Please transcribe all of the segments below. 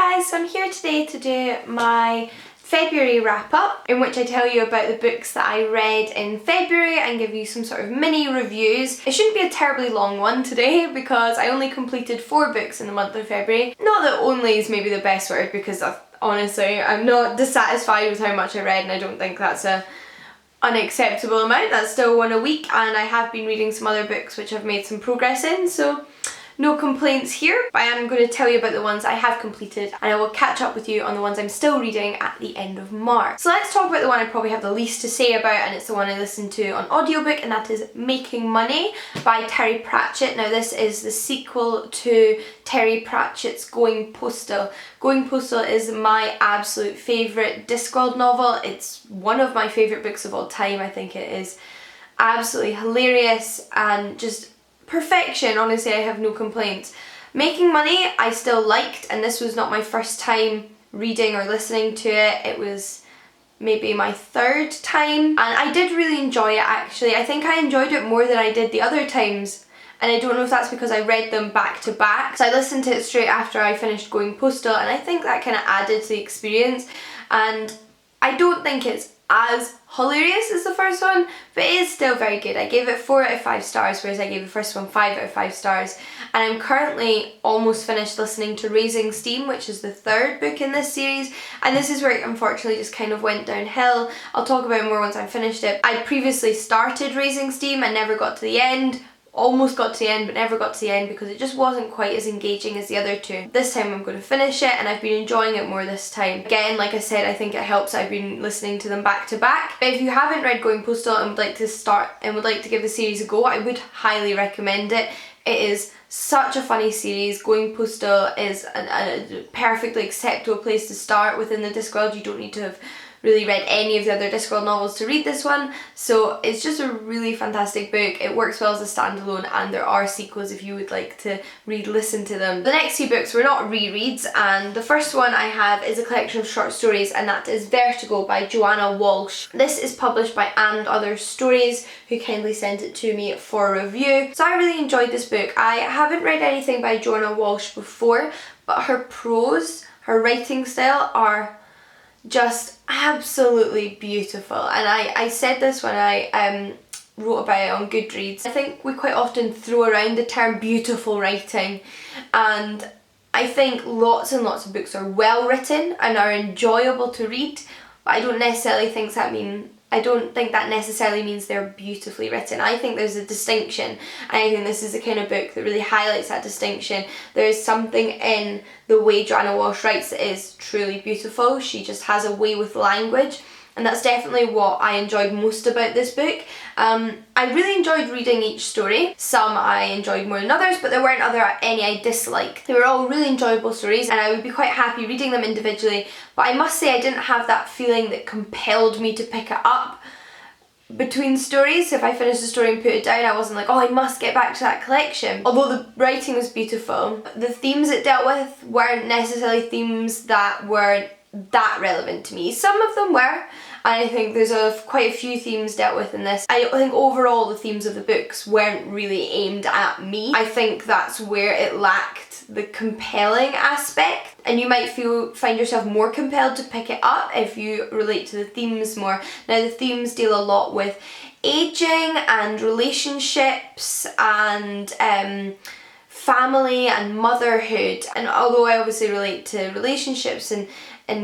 guys, so I'm here today to do my February wrap up in which I tell you about the books that I read in February and give you some sort of mini reviews. It shouldn't be a terribly long one today because I only completed 4 books in the month of February. Not that only is maybe the best word because honestly I'm not dissatisfied with how much I read and I don't think that's a unacceptable amount. That's still one a week and I have been reading some other books which I've made some progress in, so no complaints here, but I am going to tell you about the ones I have completed and I will catch up with you on the ones I'm still reading at the end of March. So let's talk about the one I probably have the least to say about, and it's the one I listened to on audiobook, and that is Making Money by Terry Pratchett. Now this is the sequel to Terry Pratchett's Going Postal. Going Postal is my absolute favourite Discworld novel. It's one of my favourite books of all time. I think it is absolutely hilarious and just perfection. Honestly, I have no complaints. Making Money I still liked, and this was not my first time reading or listening to it. It was maybe my 3rd time and I did really enjoy it actually. I think I enjoyed it more than I did the other times, and I don't know if that's because I read them back to back. So I listened to it straight after I finished Going Postal and I think that kind of added to the experience, and I don't think it's as hilarious as the first one, but it is still very good. I gave it 4 out of 5 stars, whereas I gave the first one 5 out of 5 stars. And I'm currently almost finished listening to Raising Steam, which is the 3rd book in this series, and this is where it unfortunately just kind of went downhill. I'll talk about it more once I've finished it. I previously started Raising Steam and never got to the end. Almost got to the end but never got to the end because it just wasn't quite as engaging as the other 2. This time I'm going to finish it and I've been enjoying it more this time. Again, like I said, I think it helps I've been listening to them back to back. But if you haven't read Going Postal and would like to start and would like to give the series a go, I would highly recommend it. It is such a funny series. Going Postal is a perfectly acceptable place to start within the Discworld. You don't need to have really read any of the other Discworld novels to read this one, so it's just a really fantastic book. It works well as a standalone and there are sequels if you would like to listen to them. The next 2 books were not rereads, and the first one I have is a collection of short stories, and that is Vertigo by Joanna Walsh. This is published by And Other Stories, who kindly sent it to me for review. So I really enjoyed this book. I haven't read anything by Joanna Walsh before, but her prose, her writing style are just absolutely beautiful, and I said this when I wrote about it on Goodreads. I think we quite often throw around the term beautiful writing, and I think lots and lots of books are well written and are enjoyable to read, but I don't think that necessarily means they're beautifully written. I think there's a distinction, and I think this is the kind of book that really highlights that distinction. There is something in the way Joanna Walsh writes that is truly beautiful. She just has a way with language, and that's definitely what I enjoyed most about this book. I really enjoyed reading each story. Some I enjoyed more than others, but there weren't any I disliked. They were all really enjoyable stories and I would be quite happy reading them individually, but I must say I didn't have that feeling that compelled me to pick it up between stories. If I finished a story and put it down, I wasn't like, oh, I must get back to that collection. Although the writing was beautiful, the themes it dealt with weren't necessarily themes that were that relevant to me. Some of them were, and I think there's quite a few themes dealt with in this. I think overall the themes of the books weren't really aimed at me. I think that's where it lacked the compelling aspect, and you might find yourself more compelled to pick it up if you relate to the themes more. Now the themes deal a lot with aging and relationships and family and motherhood, and although I obviously relate to relationships and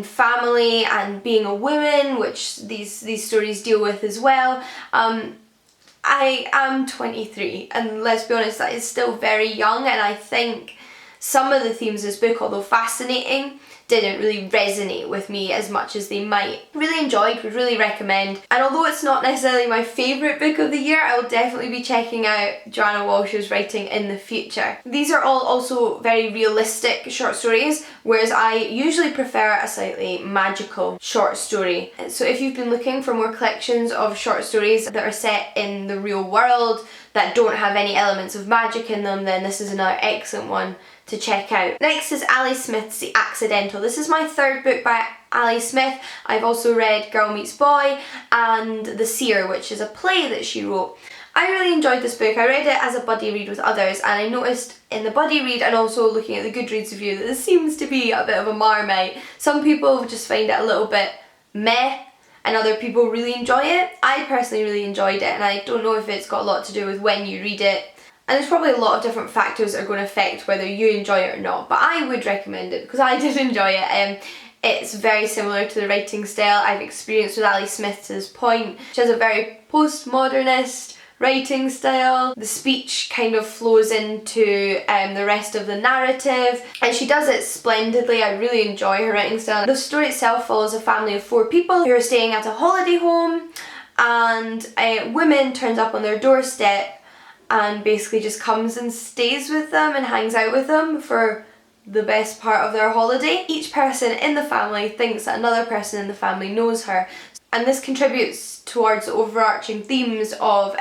family and being a woman, which these stories deal with as well, I am 23 and let's be honest, that is still very young, and I think some of the themes of this book, although fascinating, didn't really resonate with me as much as they might. Really enjoyed, would really recommend, and although it's not necessarily my favourite book of the year, I will definitely be checking out Joanna Walsh's writing in the future. These are all also very realistic short stories, whereas I usually prefer a slightly magical short story. So if you've been looking for more collections of short stories that are set in the real world, that don't have any elements of magic in them, then this is another excellent one to check out. Next is Ali Smith's The Accidental. This is my 3rd book by Ali Smith. I've also read Girl Meets Boy and The Seer, which is a play that she wrote. I really enjoyed this book. I read it as a buddy read with others, and I noticed in the buddy read and also looking at the Goodreads review that this seems to be a bit of a Marmite. Some people just find it a little bit meh, and other people really enjoy it. I personally really enjoyed it, and I don't know if it's got a lot to do with when you read it. And there's probably a lot of different factors that are going to affect whether you enjoy it or not, but I would recommend it because I did enjoy it. It's very similar to the writing style I've experienced with Ali Smith to this point. She has a very postmodernist writing style. The speech kind of flows into the rest of the narrative, and she does it splendidly. I really enjoy her writing style. The story itself follows a family of 4 people who are staying at a holiday home, and a woman turns up on their doorstep and basically just comes and stays with them and hangs out with them for the best part of their holiday. Each person in the family thinks that another person in the family knows her, and this contributes towards the overarching themes of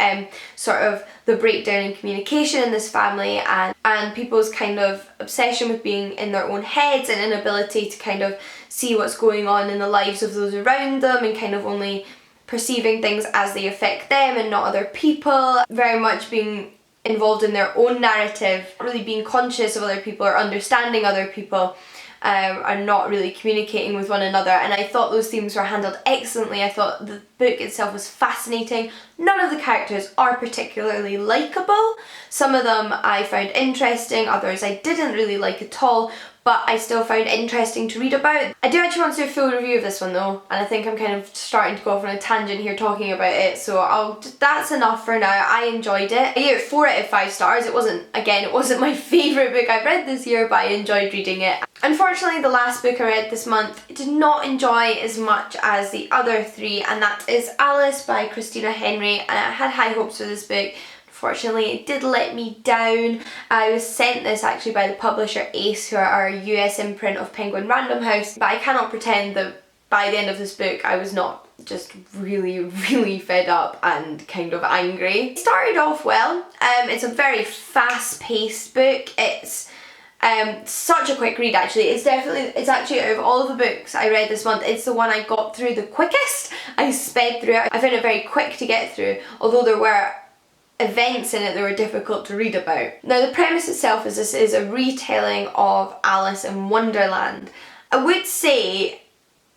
sort of the breakdown in communication in this family, and people's kind of obsession with being in their own heads and inability to kind of see what's going on in the lives of those around them, and kind of only perceiving things as they affect them and not other people. Very much being involved in their own narrative, really being conscious of other people or understanding other people, are not really communicating with one another, and I thought those themes were handled excellently. I thought the book itself was fascinating. None of the characters are particularly likeable. Some of them I found interesting, others I didn't really like at all, but I still found interesting to read about. I do actually want to do a full review of this one though, and I think I'm kind of starting to go off on a tangent here talking about it, so that's enough for now. I enjoyed it. I gave it 4 out of 5 stars. It wasn't my favourite book I've read this year, but I enjoyed reading it. Unfortunately, the last book I read this month I did not enjoy as much as the other 3, and that is Alice by Christina Henry, and I had high hopes for this book. Unfortunately, it did let me down. I was sent this actually by the publisher Ace, who are our US imprint of Penguin Random House, but I cannot pretend that by the end of this book I was not just really fed up and kind of angry. It started off well. It's a very fast-paced book. It's such a quick read actually. It's actually out of all of the books I read this month, it's the one I got through the quickest. I sped through it. I found it very quick to get through, although there were events in it that were difficult to read about. Now the premise itself is this is a retelling of Alice in Wonderland. I would say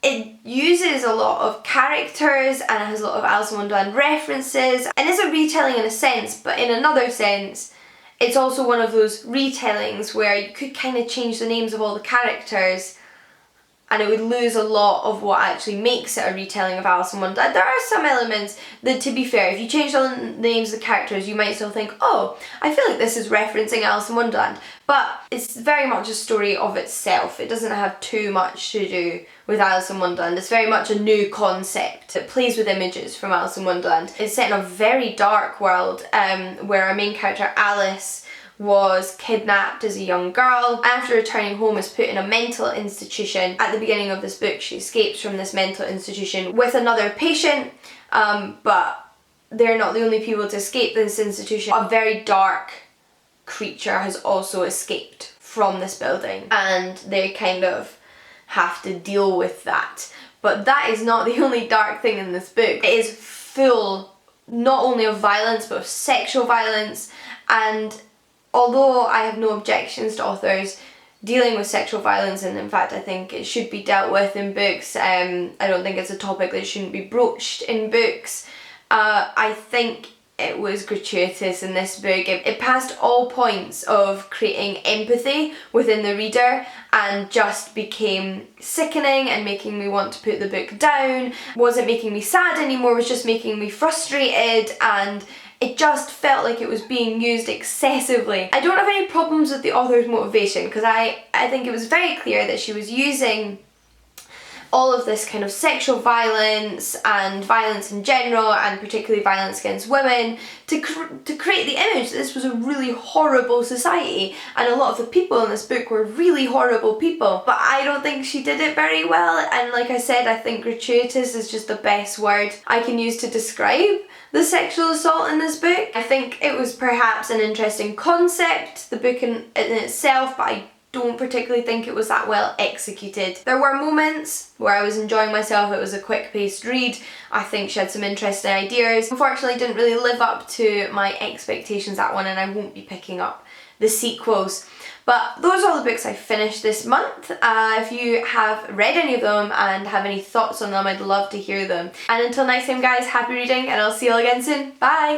it uses a lot of characters and it has a lot of Alice in Wonderland references, and is a retelling in a sense, but in another sense it's also one of those retellings where you could kind of change the names of all the characters and it would lose a lot of what actually makes it a retelling of Alice in Wonderland. There are some elements that, to be fair, if you change all the names of the characters, you might still think, oh, I feel like this is referencing Alice in Wonderland. But it's very much a story of itself. It doesn't have too much to do with Alice in Wonderland. It's very much a new concept. It plays with images from Alice in Wonderland. It's set in a very dark world where our main character, Alice, was kidnapped as a young girl. After returning home is put in a mental institution. At the beginning of this book she escapes from this mental institution with another patient, but they're not the only people to escape this institution. A very dark creature has also escaped from this building and they kind of have to deal with that. But that is not the only dark thing in this book. It is full not only of violence but of sexual violence, and although I have no objections to authors dealing with sexual violence, and in fact I think it should be dealt with in books, I don't think it's a topic that shouldn't be broached in books, I think it was gratuitous in this book. It passed all points of creating empathy within the reader and just became sickening and making me want to put the book down. Wasn't making me sad anymore, was just making me frustrated, and it just felt like it was being used excessively. I don't have any problems with the author's motivation because I think it was very clear that she was using all of this kind of sexual violence and violence in general, and particularly violence against women, to create the image that this was a really horrible society, and a lot of the people in this book were really horrible people. But I don't think she did it very well, and like I said, I think gratuitous is just the best word I can use to describe the sexual assault in this book. I think it was perhaps an interesting concept, the book in itself, but I don't particularly think it was that well executed. There were moments where I was enjoying myself, it was a quick paced read, I think she had some interesting ideas. Unfortunately it didn't really live up to my expectations, that one, and I won't be picking up the sequels. But those are all the books I finished this month. If you have read any of them and have any thoughts on them, I'd love to hear them. And until next time guys, happy reading and I'll see you all again soon. Bye!